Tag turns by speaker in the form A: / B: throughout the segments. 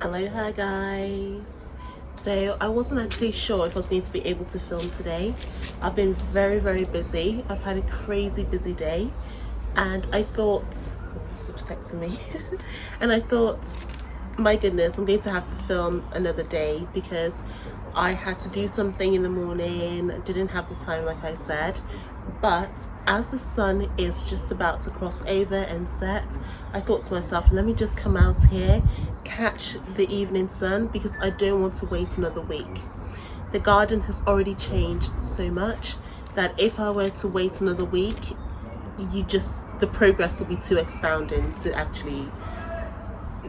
A: Aloha guys. So I wasn't actually sure if I was going to be able to film today. I've been very busy. I've had a crazy busy day and I thought, this is protecting me. And I thought, my goodness, I'm going to have to film another day because I had to do something in the morning. I didn't have the time like I said, but as the sun is just about to cross over and set, I thought to myself, let me just come out here, catch the evening sun, because I don't want to wait another week. The garden has already changed so much that if I were to wait another week, the progress would be too astounding to actually,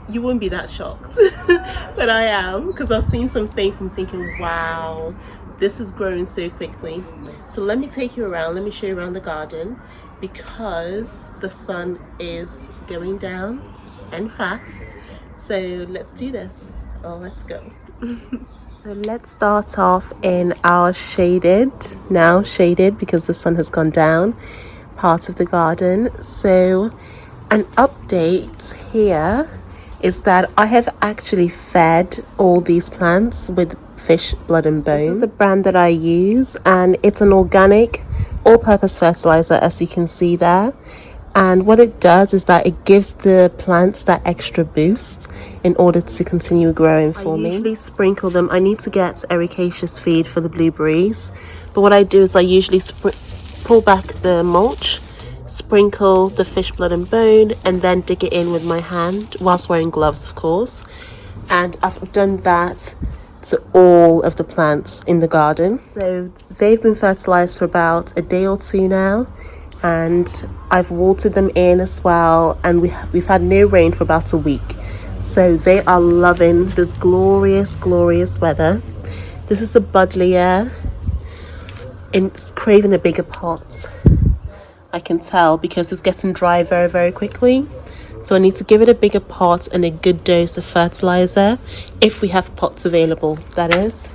A: you wouldn't be that shocked. But I am, because I've seen some things I'm thinking, wow, this is growing so quickly. So let me take you around, let me show you around the garden, because the sun is going down and fast. So let's do this. Oh, let's go. So let's start off in our now shaded because the sun has gone down, part of the garden. So an update here is that I have actually fed all these plants with fish blood and bone. This is the brand that I use, and it's an organic all-purpose fertilizer, as you can see there. And what it does is that it gives the plants that extra boost in order to continue growing for me. I usually sprinkle them. I need to get ericaceous feed for the blueberries, but what I do is I usually pull back the mulch, sprinkle the fish blood and bone, and then dig it in with my hand whilst wearing gloves, of course. And I've done that to all of the plants in the garden. So they've been fertilized for about a day or two now, and I've watered them in as well, and we've had no rain for about a week. So they are loving this glorious weather. This is a buddleia, and it's craving a bigger pot. I can tell because it's getting dry very quickly. So I need to give it a bigger pot and a good dose of fertilizer, if we have pots available, that is.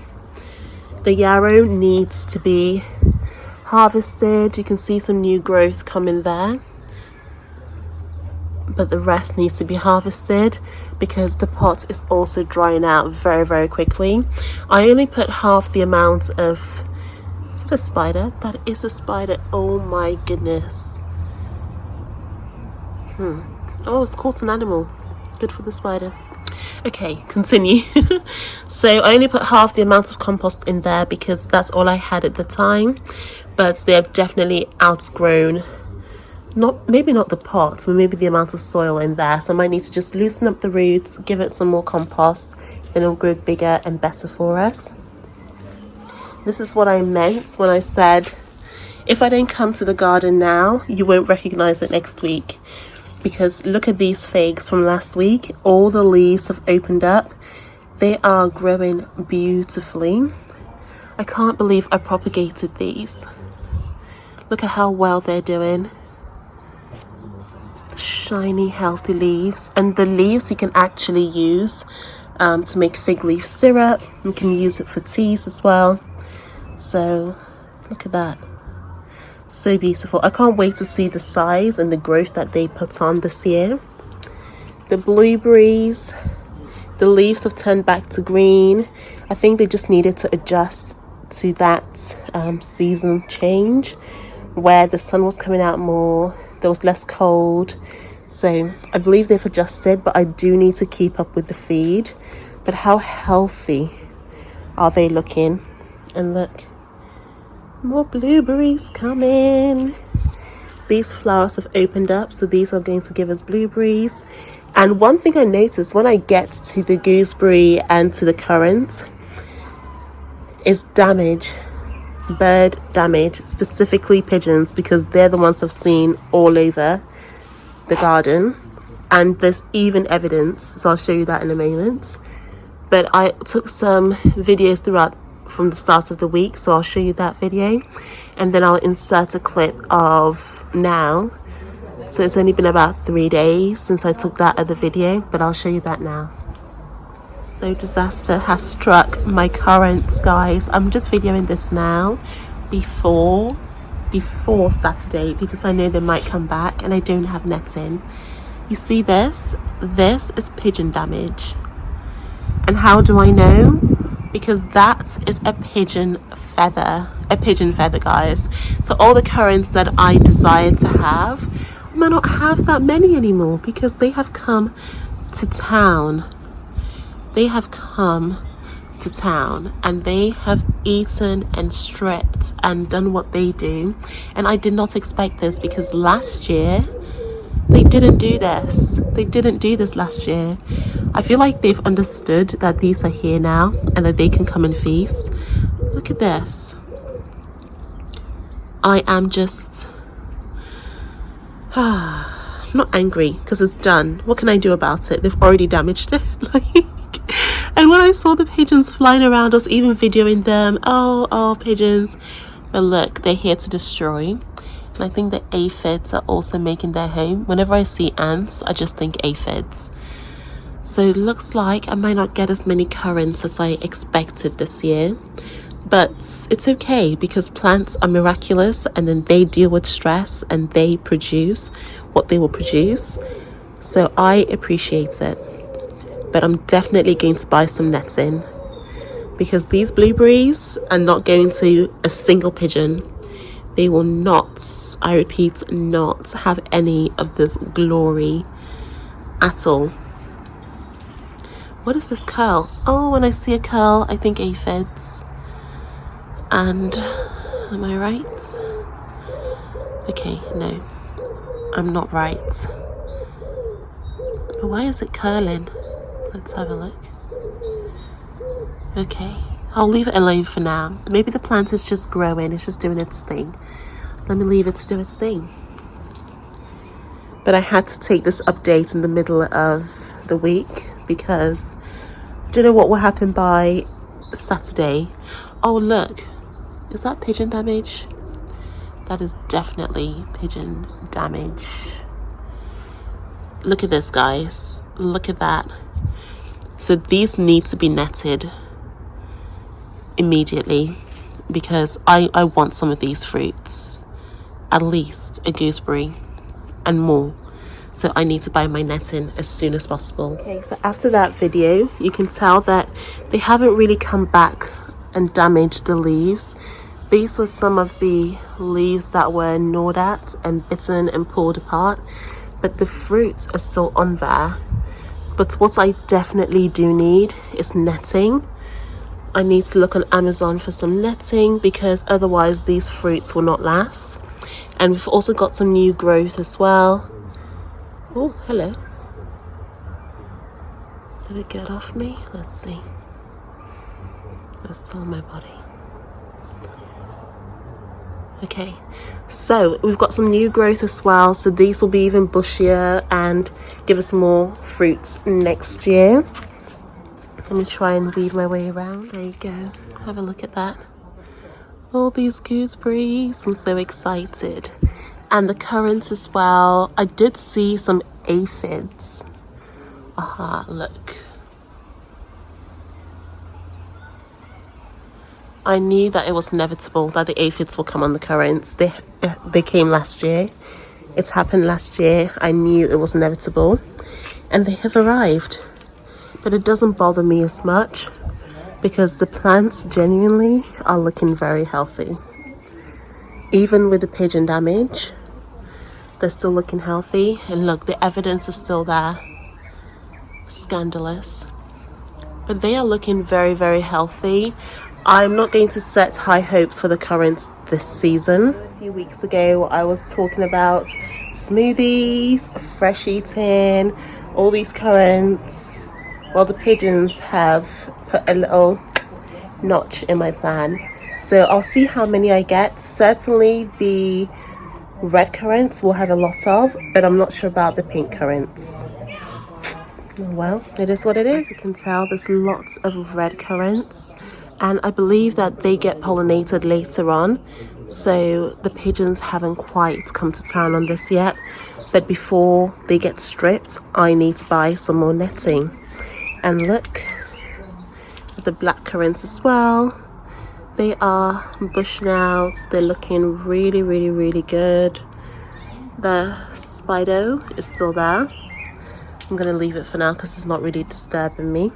A: The yarrow needs to be harvested. You can see some new growth coming there, but the rest needs to be harvested because the pot is also drying out very quickly. I only put half the amount of, is it a spider? That is a spider. Oh my goodness. Oh, it's caught an animal. Good for the spider. Okay, continue. So I only put half the amount of compost in there because that's all I had at the time, but they have definitely outgrown, maybe not the pot, but maybe the amount of soil in there. So I might need to just loosen up the roots, give it some more compost, then it'll grow bigger and better for us. This is what I meant when I said, if I don't come to the garden now, you won't recognize it next week. Because look at these figs from last week. All the leaves have opened up. They are growing beautifully. I can't believe I propagated these. Look at how well they're doing. Shiny, healthy leaves. And the leaves you can actually use to make fig leaf syrup. You can use it for teas as well. So look at that. So beautiful. I can't wait to see the size and the growth that they put on this year. The blueberries, the leaves have turned back to green. I think they just needed to adjust to that season change where the sun was coming out more, there was less cold. So I believe they've adjusted, but I do need to keep up with the feed. But how healthy are they looking? And look, more blueberries coming. These flowers have opened up, so these are going to give us blueberries. And one thing I noticed when I get to the gooseberry and to the currant is damage, bird damage, specifically pigeons, because they're the ones I've seen all over the garden, and there's even evidence, so I'll show you that in a moment. But I took some videos throughout from the start of the week, so I'll show you that video, and then I'll insert a clip of now. So it's only been about 3 days since I took that other video, but I'll show you that now. So disaster has struck my currants, guys. I'm just videoing this now before Saturday because I know they might come back and I don't have nets in. You see this? This is pigeon damage. And how do I know? Because that is a pigeon feather. A pigeon feather, guys. So all the currants that I desired to have, I might not have that many anymore because they have come to town. They have come to town and they have eaten and stripped and done what they do. And I did not expect this because last year they didn't do this. They didn't do this last year. I feel like they've understood that these are here now and that they can come and feast. Look at this. I am just not angry because it's done. What can I do about it? They've already damaged it. And when I saw the pigeons flying around, I was even videoing them. Oh, pigeons. But look, they're here to destroy. And I think the aphids are also making their home. Whenever I see ants, I just think aphids. So it looks like I might not get as many currants as I expected this year. But it's okay because plants are miraculous and then they deal with stress and they produce what they will produce. So I appreciate it. But I'm definitely going to buy some netting because these blueberries are not going to a single pigeon. They will not, I repeat, not have any of this glory at all. What is this curl? Oh, when I see a curl, I think aphids. And am I right? Okay, no, I'm not right. But why is it curling? Let's have a look. Okay, I'll leave it alone for now. Maybe the plant is just growing, it's just doing its thing. Let me leave it to do its thing. But I had to take this update in the middle of the week because I don't know what will happen by Saturday. Oh, look. Is that pigeon damage? That is definitely pigeon damage. Look at this, guys. Look at that. So these need to be netted immediately because I want some of these fruits. At least a gooseberry and more. So I need to buy my netting as soon as possible. Okay, so after that video, you can tell that they haven't really come back and damaged the leaves. These were some of the leaves that were gnawed at and bitten and pulled apart, but the fruits are still on there. But what I definitely do need is netting. I need to look on Amazon for some netting because otherwise these fruits will not last. And we've also got some new growth as well. Oh, hello. Did it get off me? Let's see. It's still on my body. Okay, so we've got some new growth as well, so these will be even bushier and give us more fruits next year. Let me try and weave my way around. There you go, have a look at that. All these gooseberries, I'm so excited. And the currants as well. I did see some aphids. Aha, look. I knew that it was inevitable that the aphids will come on the currants. They came last year. It's happened last year. I knew it was inevitable. And they have arrived. But it doesn't bother me as much because the plants genuinely are looking very healthy. Even with the pigeon damage, they're still looking healthy. And look, the evidence is still there. Scandalous. But they are looking very, very healthy. I'm not going to set high hopes for the currants this season. A few weeks ago, I was talking about smoothies, fresh eating, all these currants. Well, the pigeons have put a little notch in my plan. So I'll see how many I get. Certainly the red currants will have a lot of, but I'm not sure about the pink currants. Well, it is what it is. As you can tell, there's lots of red currants. And I believe that they get pollinated later on. So the pigeons haven't quite come to town on this yet. But before they get stripped, I need to buy some more netting. And look at the black currants as well. They are bushing out. They're looking really, really, really good. The spido is still there. I'm going to leave it for now because it's not really disturbing me.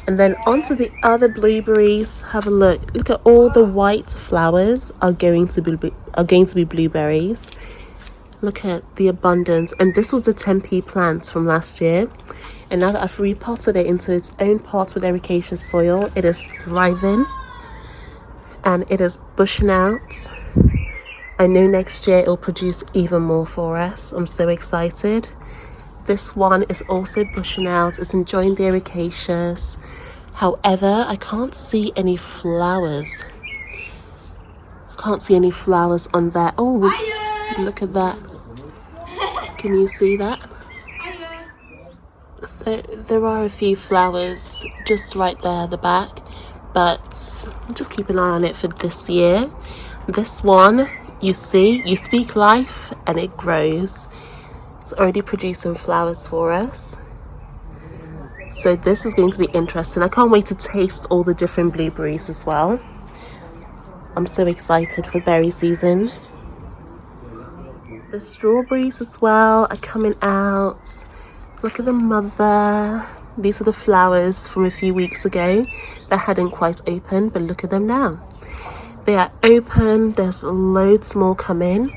A: And then onto the other blueberries. Have a look. Look at all the white flowers are going to be blueberries. Look at the abundance. And this was the Tempe plant from last year. And now that I've repotted it into its own pot with ericaceous soil, it is thriving and it is bushing out. I know next year it'll produce even more for us. I'm so excited. This one is also bushing out. It's enjoying the ericaceous. However, I can't see any flowers. I can't see any flowers on there. Oh, look at that. Can you see that? So there are a few flowers just right there at the back, but I'll just keep an eye on it for this year. This one, you see, you speak life and it grows. It's already producing flowers for us. So this is going to be interesting. I can't wait to taste all the different blueberries as well. I'm so excited for berry season. The strawberries as well are coming out. Look at the mother. These are the flowers from a few weeks ago that hadn't quite opened, but look at them now. They are open. There's loads more coming.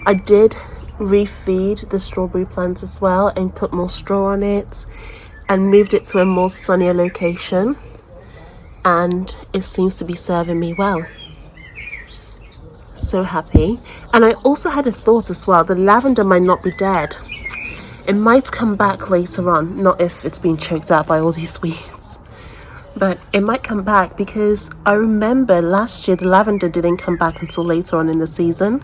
A: I did refeed the strawberry plant as well and put more straw on it and moved it to a more sunnier location, and it seems to be serving me well. So happy. And I also had a thought as well. The lavender might not be dead. It might come back later on, not if it's been choked out by all these weeds, but it might come back, because I remember last year the lavender didn't come back until later on in the season,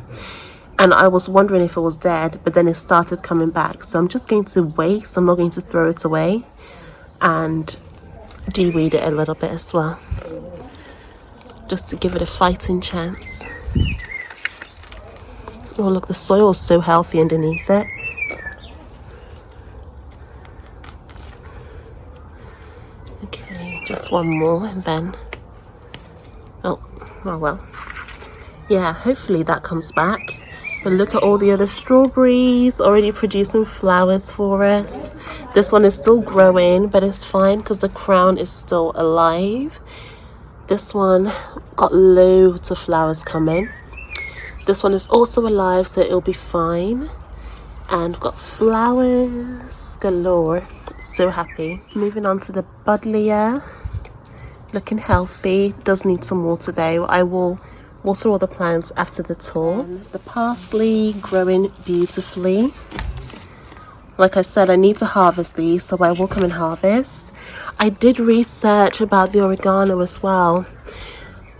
A: and I was wondering if it was dead, but then it started coming back. So I'm just going to wait. So I'm not going to throw it away, and de-weed it a little bit as well, just to give it a fighting chance. Oh look, the soil is so healthy underneath it. Okay, just one more and then, oh well. Yeah, hopefully that comes back. But look at all the other strawberries already producing flowers for us. This one is still growing, but it's fine because the crown is still alive. This one got loads of flowers coming. This one is also alive, so it'll be fine. And we've got flowers galore. So happy. Moving on to the buddleia. Looking healthy. Does need some water though. I will water all the plants after the tour. The parsley growing beautifully. Like I said, I need to harvest these, so I will come and harvest. I did research about the oregano as well,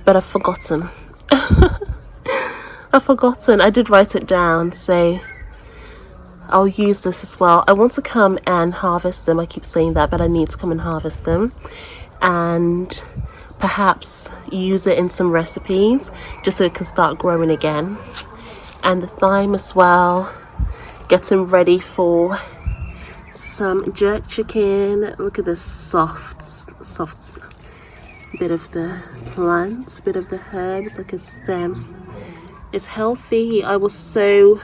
A: but I've forgotten. I did write it down, so I'll use this as well. I want to come and harvest them. I keep saying that, but I need to come and harvest them and perhaps use it in some recipes just so it can start growing again. And the thyme as well, getting ready for some jerk chicken. Look at this soft bit of the plant, bit of the herbs, like a stem. It's healthy. I was so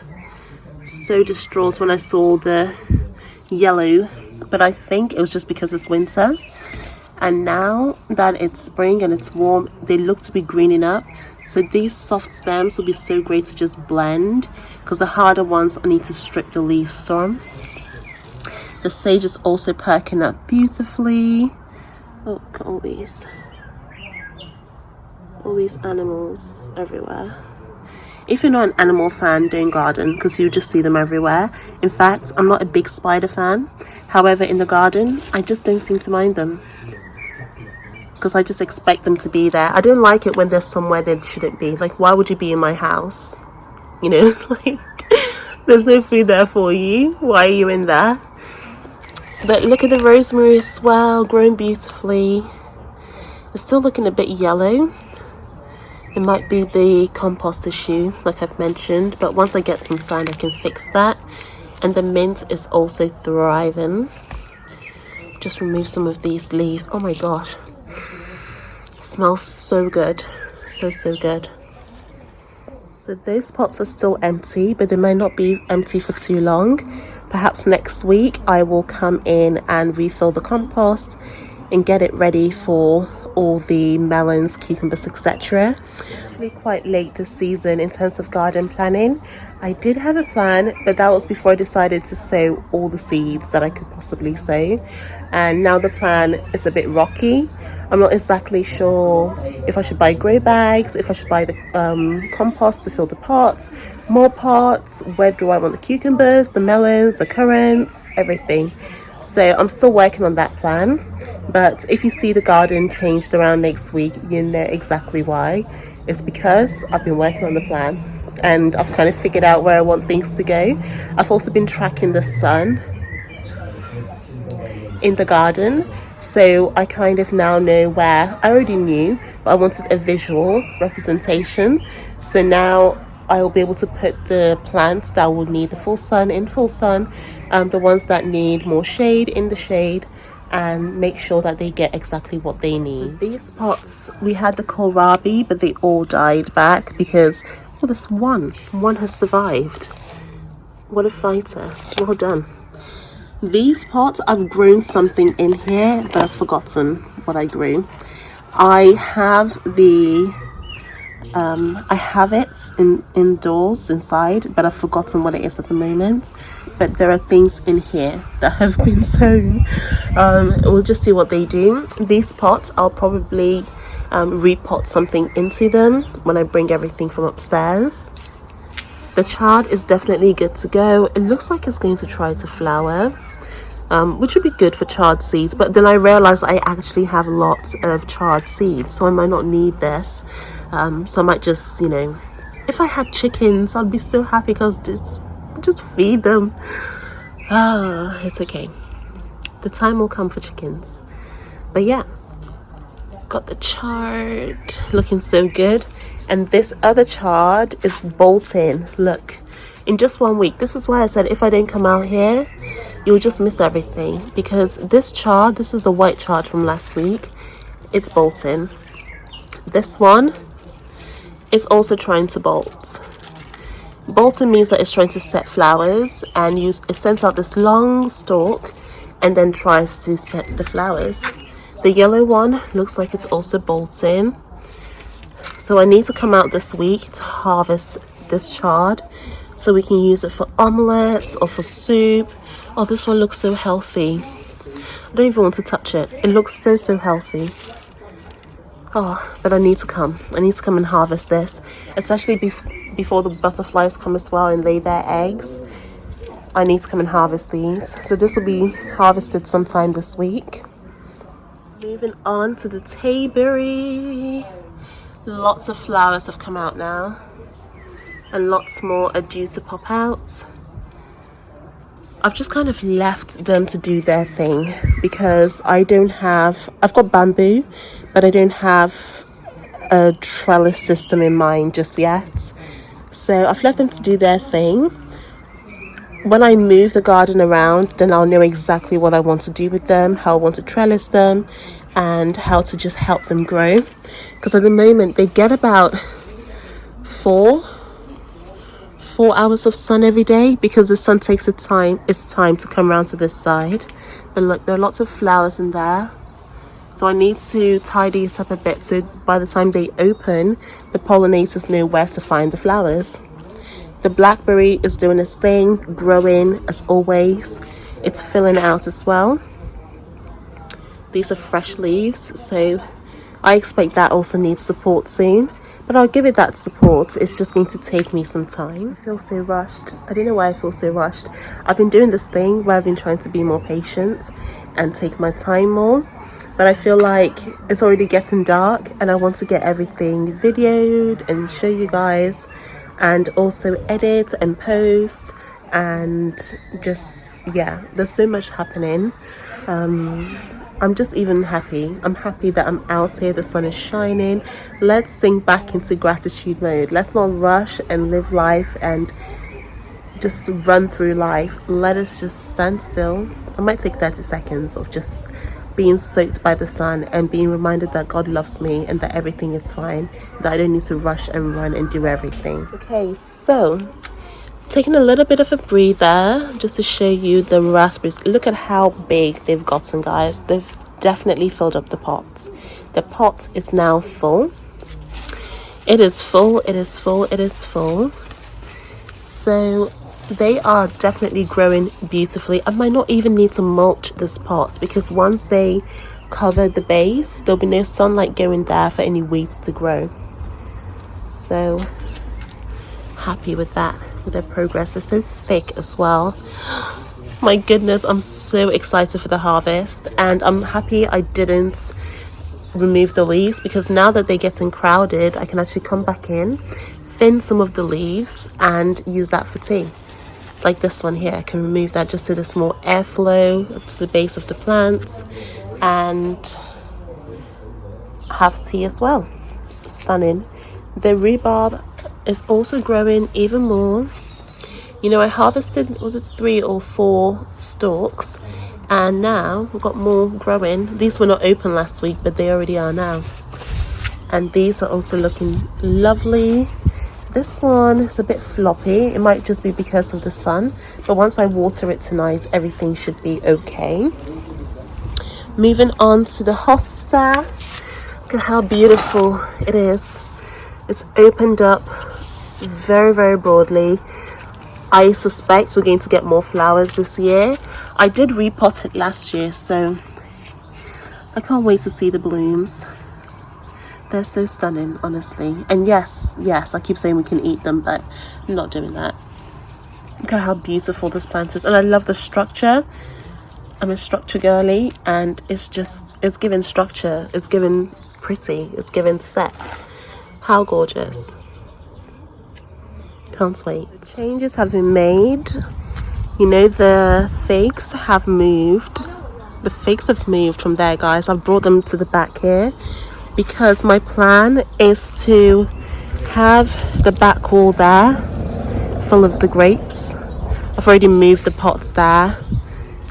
A: distraught when I saw the yellow, but I think it was just because it's winter, and now that it's spring and it's warm, they look to be greening up. So these soft stems will be so great to just blend, because the harder ones I need to strip the leaves from. The sage is also perking up beautifully. Oh, look at all these animals everywhere. If you're not an animal fan, don't garden, because you just see them everywhere. In fact, I'm not a big spider fan. However, in the garden, I just don't seem to mind them, because I just expect them to be there. I don't like it when they're somewhere they shouldn't be. Like, why would you be in my house? You know, like, there's no food there for you. Why are you in there? But look at the rosemary as well, growing beautifully. It's still looking a bit yellow. It might be the compost issue, like I've mentioned, but once I get some sun, I can fix that. And the mint is also thriving. Just remove some of these leaves. Oh my gosh. It smells so good. So good. So those pots are still empty, but they might not be empty for too long. Perhaps next week I will come in and refill the compost and get it ready for all the melons, cucumbers, etc. Actually quite late this season in terms of garden planning. I did have a plan, but that was before I decided to sow all the seeds that I could possibly sow, and now the plan is a bit rocky. I'm not exactly sure if I should buy grow bags, if I should buy the compost to fill the pots, more pots, where do I want the cucumbers, the melons, the currants, everything. So I'm still working on that plan, but if you see the garden changed around next week, you know exactly why. It's because I've been working on the plan and I've kind of figured out where I want things to go. I've also been tracking the sun in the garden, so I kind of now know where. I already knew, but I wanted a visual representation. So now I will be able to put the plants that will need the full sun in full sun, the ones that need more shade in the shade, and make sure that they get exactly what they need. So these pots, we had the kohlrabi, but they all died back because, well, this one has survived. What a fighter. Well done. These pots, I've grown something in here, but I've forgotten what I grew. I have it indoors inside, but I've forgotten what it is at the moment. But there are things in here that have been sown. We'll just see what they do. These pots, I'll probably repot something into them when I bring everything from upstairs. The chard is definitely good to go. It looks like it's going to try to flower, which would be good for chard seeds. But then I realized I actually have lots of chard seeds, so I might not need this. So I might just, if I had chickens, I'd be so happy because just feed them. It's okay. The time will come for chickens. But yeah, got the chard looking so good. And this other chard is bolting. Look, in just 1 week. This is why I said if I don't come out here, you'll just miss everything. Because this chard, this is the white chard from last week. It's bolting. This one is also trying to bolt. Bolting means that it's trying to set flowers, and it sends out this long stalk and then tries to set the flowers. The yellow one looks like it's also bolting. So I need to come out this week to harvest this chard so we can use it for omelettes or for soup. Oh, this one looks so healthy. I don't even want to touch it. It looks so healthy. Oh, but I need to come and harvest this, especially before the butterflies come as well and lay their eggs. I need to come and harvest these. So this will be harvested sometime this week. Moving on to the tayberry. Lots of flowers have come out now, and lots more are due to pop out. I've just kind of left them to do their thing because I've got bamboo, but I don't have a trellis system in mind just yet. So I've left them to do their thing. When I move the garden around, then I'll know exactly what I want to do with them, how I want to trellis them, and how to just help them grow. Because at the moment they get about 4 hours of sun every day because the sun takes its time to come around to this side. But look, there are lots of flowers in there. So I need to tidy it up a bit so by the time they open, the pollinators know where to find the flowers. The blackberry is doing its thing, growing as always. It's filling out as well. These are fresh leaves, so I expect that also needs support soon. But I'll give it that support. It's just going to take me some time. I feel so rushed. I don't know why I feel so rushed. I've been doing this thing where I've been trying to be more patient and take my time more. But I feel like it's already getting dark and I want to get everything videoed and show you guys, and also edit and post, and just, yeah, there's so much happening. I'm just even happy. I'm happy that I'm out here, the sun is shining. Let's sink back into gratitude mode. Let's not rush and live life and just run through life. Let us just stand still. I might take 30 seconds of just being soaked by the sun and being reminded that God loves me and that everything is fine, that I don't need to rush and run and do everything. Okay, so taking a little bit of a breather just to show you the raspberries. Look at how big they've gotten, guys. They've definitely filled up the pot. The pot is now full. It is full, it is full, it is full. So they are definitely growing beautifully. I might not even need to mulch this pot, because once they cover the base, there'll be no sunlight going there for any weeds to grow. So happy with that, with their progress. They're so thick as well. My goodness, I'm so excited for the harvest, and I'm happy I didn't remove the leaves, because now that they're getting crowded, I can actually come back in, thin some of the leaves and use that for tea. Like this one here, I can remove that just so there's more airflow to the base of the plants, and have tea as well. Stunning. The rhubarb is also growing even more. You know, I harvested, was it 3 or 4 stalks, and now we've got more growing. These were not open last week, but they already are now. And these are also looking lovely. This one is a bit floppy. It might just be because of the sun, but once I water it tonight, everything should be okay. Moving on to the hosta. Look at how beautiful it is. It's opened up very, very broadly. I suspect we're going to get more flowers this year. I did repot it last year, so I can't wait to see the blooms. They're so stunning, honestly. And yes, I keep saying we can eat them, but I'm not doing that. Look at how beautiful this plant is. And I love the structure. I'm a structure girly, and it's giving structure. It's giving pretty. It's giving set. How gorgeous. Can't wait. Changes have been made. You know, the figs have moved. The figs have moved from there, guys. I've brought them to the back here, because my plan is to have the back wall there full of the grapes. I've already moved the pots there,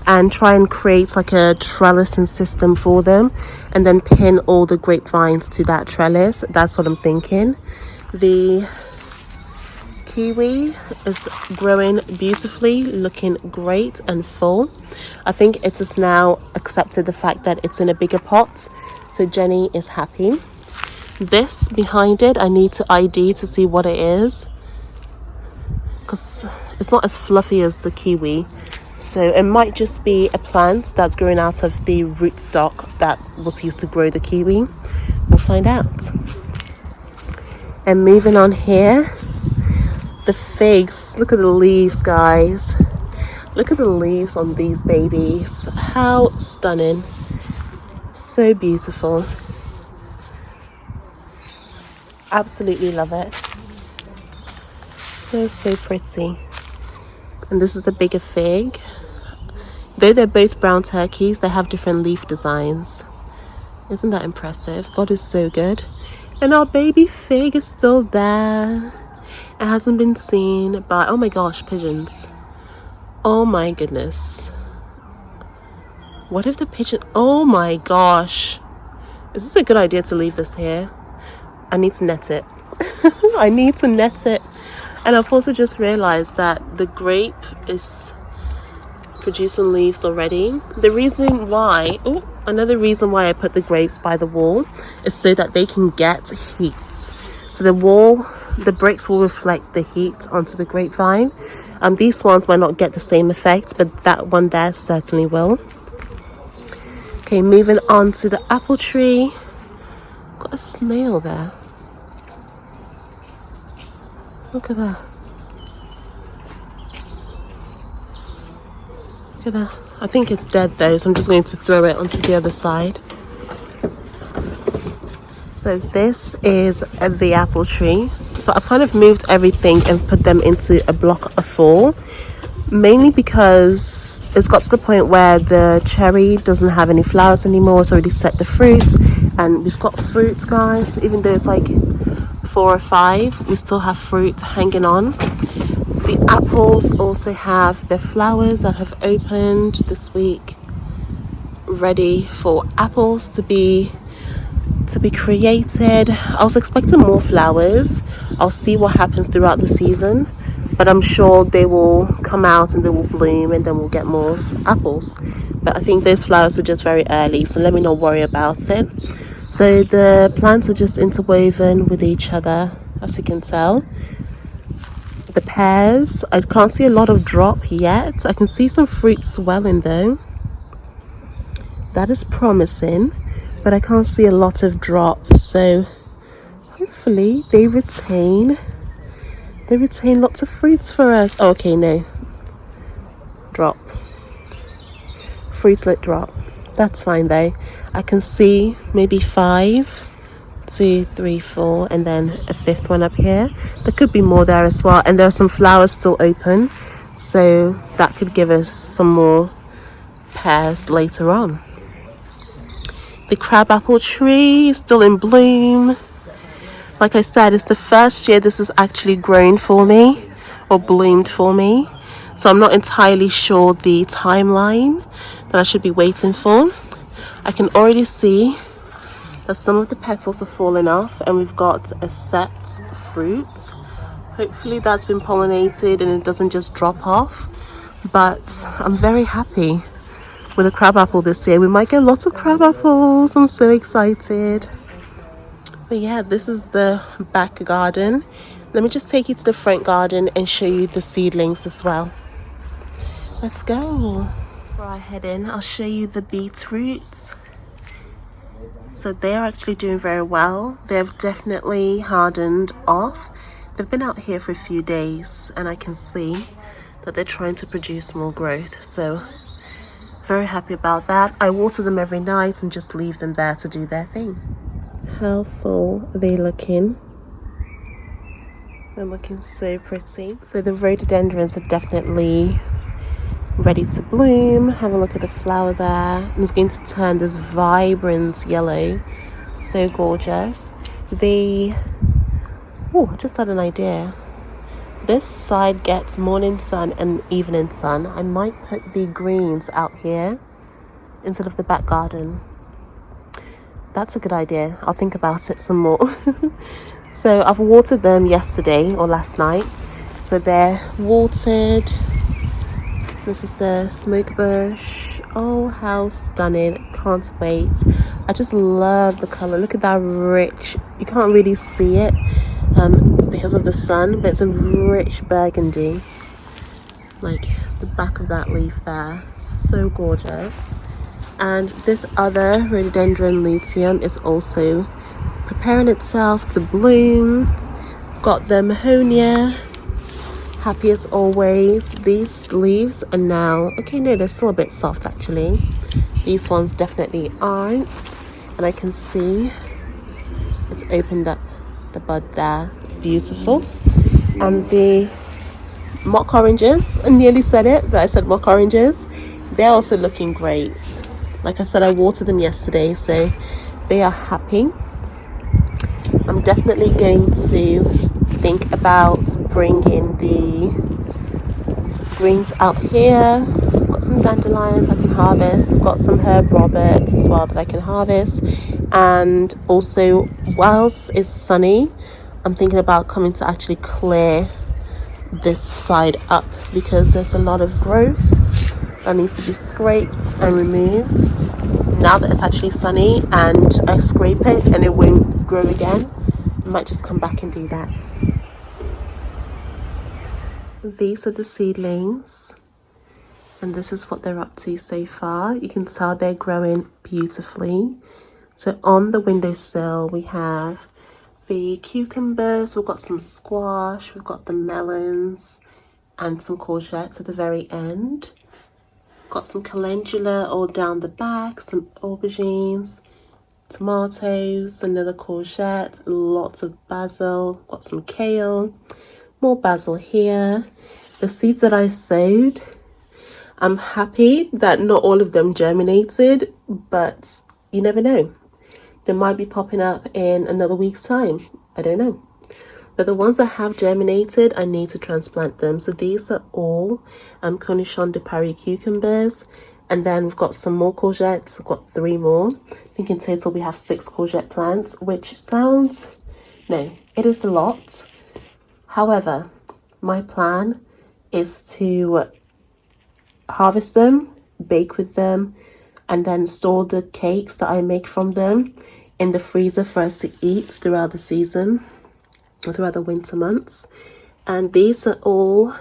A: and try and create like a trellising system for them, and then pin all the grapevines to that trellis. That's what I'm thinking. The kiwi is growing beautifully, looking great and full. I think it has now accepted the fact that it's in a bigger pot, so Jenny is happy. This behind it, I need to ID to see what it is, because it's not as fluffy as the kiwi, so it might just be a plant that's growing out of the rootstock that was used to grow the kiwi. We'll find out. And moving on here, the figs. Look at the leaves, guys. Look at the leaves on these babies. How stunning. So beautiful. Absolutely love it. So pretty. And this is the bigger fig. Though they're both brown turkeys, they have different leaf designs. Isn't that impressive? God is so good. And our baby fig is still there. It hasn't been seen by, oh my gosh, pigeons. Oh my goodness. What if the pigeon, oh my gosh. Is this a good idea to leave this here? I need to net it. I need to net it. And I've also just realized that the grape is producing leaves already. The reason why, another reason why I put the grapes by the wall is so that they can get heat. So the bricks will reflect the heat onto the grapevine. These ones might not get the same effect, but that one there certainly will. Okay, moving on to the apple tree. Got a snail there. Look at that. Look at that. I think it's dead though, so I'm just going to throw it onto the other side. So this is the apple tree. So I've kind of moved everything and put them into a block of 4, mainly because it's got to the point where the cherry doesn't have any flowers anymore. It's already set the fruit, and we've got fruit, guys. Even though it's like 4 or 5, we still have fruit hanging on. The apples also have their flowers that have opened this week, ready for apples to be created. I was expecting more flowers. I'll see what happens throughout the season, but I'm sure they will come out and they will bloom and then we'll get more apples. But I think those flowers were just very early, so let me not worry about it. So the plants are just interwoven with each other, as you can tell. The pears, I can't see a lot of drop yet. I can see some fruit swelling though. That is promising, but I can't see a lot of drop, so hopefully they retain lots of fruits for us. Oh, okay, no. Drop. Fruits let drop. That's fine though. I can see maybe 5, 2, 3, 4, and then a 5th one up here. There could be more there as well, and there are some flowers still open, so that could give us some more pears later on. The crabapple tree is still in bloom. Like I said, it's the first year this has actually grown for me or bloomed for me, so I'm not entirely sure the timeline that I should be waiting for. I can already see that some of the petals are falling off and we've got a set fruit. Hopefully that's been pollinated and it doesn't just drop off, but I'm very happy with the crabapple this year. We might get lots of crabapples. I'm so excited. But yeah, this is the back garden. Let me just take you to the front garden and show you the seedlings as well. Let's go. Before I head in, I'll show you the beetroots. So they're actually doing very well. They've definitely hardened off. They've been out here for a few days and I can see that they're trying to produce more growth. So very happy about that. I water them every night and just leave them there to do their thing. How full are they looking? They're looking so pretty. So the rhododendrons are definitely ready to bloom. Have a look at the flower there. And it's going to turn this vibrant yellow. So gorgeous. I just had an idea. This side gets morning sun and evening sun. I might put the greens out here instead of the back garden. That's a good idea. I'll think about it some more. So I've watered them yesterday or last night. So they're watered. This is the smoke bush. Oh, how stunning. Can't wait. I just love the color. Look at that rich. You can't really see it because of the sun, but it's a rich burgundy. Like the back of that leaf there. So gorgeous. And this other rhododendron luteum is also preparing itself to bloom. Got the mahonia, happy as always. These leaves are now, okay, no, they're still a bit soft actually. These ones definitely aren't. And I can see it's opened up the bud there. Beautiful. And the mock oranges, I nearly said it, but I said mock oranges. They're also looking great. Like I said, I watered them yesterday, so they are happy. I'm definitely going to think about bringing the greens out here. I've got some dandelions I can harvest. I've got some herb roberts as well that I can harvest. And also, whilst it's sunny, I'm thinking about coming to actually clear this side up because there's a lot of growth that needs to be scraped and removed. Now that it's actually sunny and I scrape it and it won't grow again, I might just come back and do that. These are the seedlings and this is what they're up to so far. You can tell they're growing beautifully. So on the windowsill we have the cucumbers, we've got some squash, we've got the melons and some courgettes at the very end. Got some calendula all down the back, some aubergines, tomatoes, another courgette, lots of basil, got some kale, more basil here. The seeds that I sowed, I'm happy that not all of them germinated, but you never know. They might be popping up in another week's time. I don't know. But the ones that have germinated, I need to transplant them. So these are all Cornichon de Paris cucumbers. And then we've got some more courgettes. I've got 3 more. I think in total we have 6 courgette plants, which sounds, no, it is a lot. However, my plan is to harvest them, bake with them, and then store the cakes that I make from them in the freezer for us to eat throughout the season, or throughout the winter months. And these are all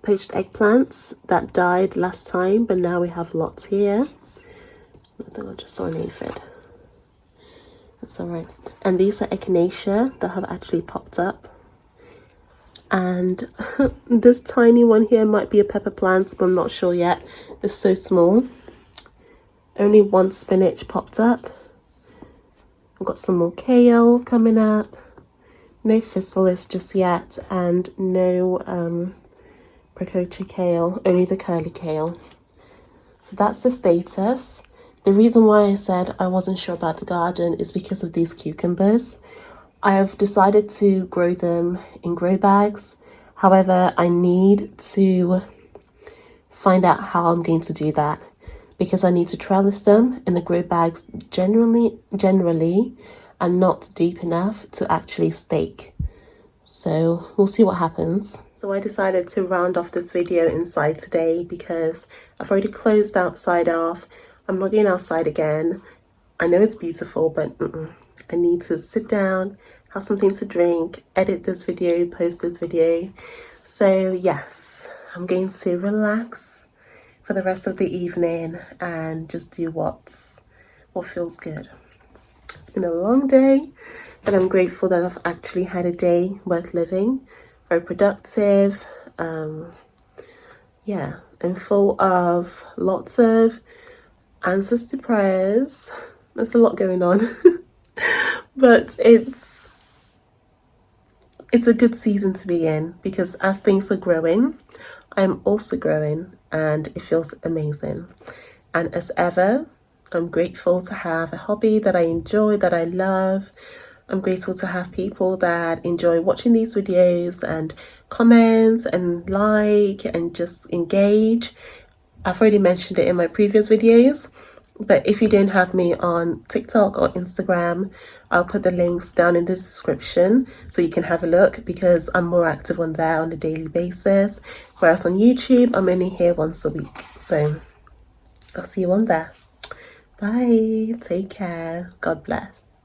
A: poached eggplants that died last time, but now we have lots here. I think I just saw an aphid. That's all right. And these are echinacea that have actually popped up. And this tiny one here might be a pepper plant, but I'm not sure yet. It's so small. Only one spinach popped up. I've got some more kale coming up. No physalis just yet, and no prickly kale, only the curly kale. So that's the status. The reason why I said I wasn't sure about the garden is because of these cucumbers. I have decided to grow them in grow bags. However, I need to find out how I'm going to do that, because I need to trellis them in the grow bags generally and not deep enough to actually stake. So we'll see what happens. So I decided to round off this video inside today because I've already closed outside off. I'm not going outside again. I know it's beautiful, but I need to sit down, have something to drink, edit this video, post this video. So yes, I'm going to relax for the rest of the evening and just do what feels good. It's been a long day, but I'm grateful that I've actually had a day worth living, very productive, yeah, and full of lots of answers to prayers. There's a lot going on, but it's a good season to be in, because as things are growing, I'm also growing, and it feels amazing. And as ever, I'm grateful to have a hobby that I enjoy, that I love. I'm grateful to have people that enjoy watching these videos and comment and like and just engage. I've already mentioned it in my previous videos, but if you don't have me on TikTok or Instagram, I'll put the links down in the description so you can have a look, because I'm more active on there on a daily basis. Whereas on YouTube, I'm only here once a week. So I'll see you on there. Bye. Take care. God bless.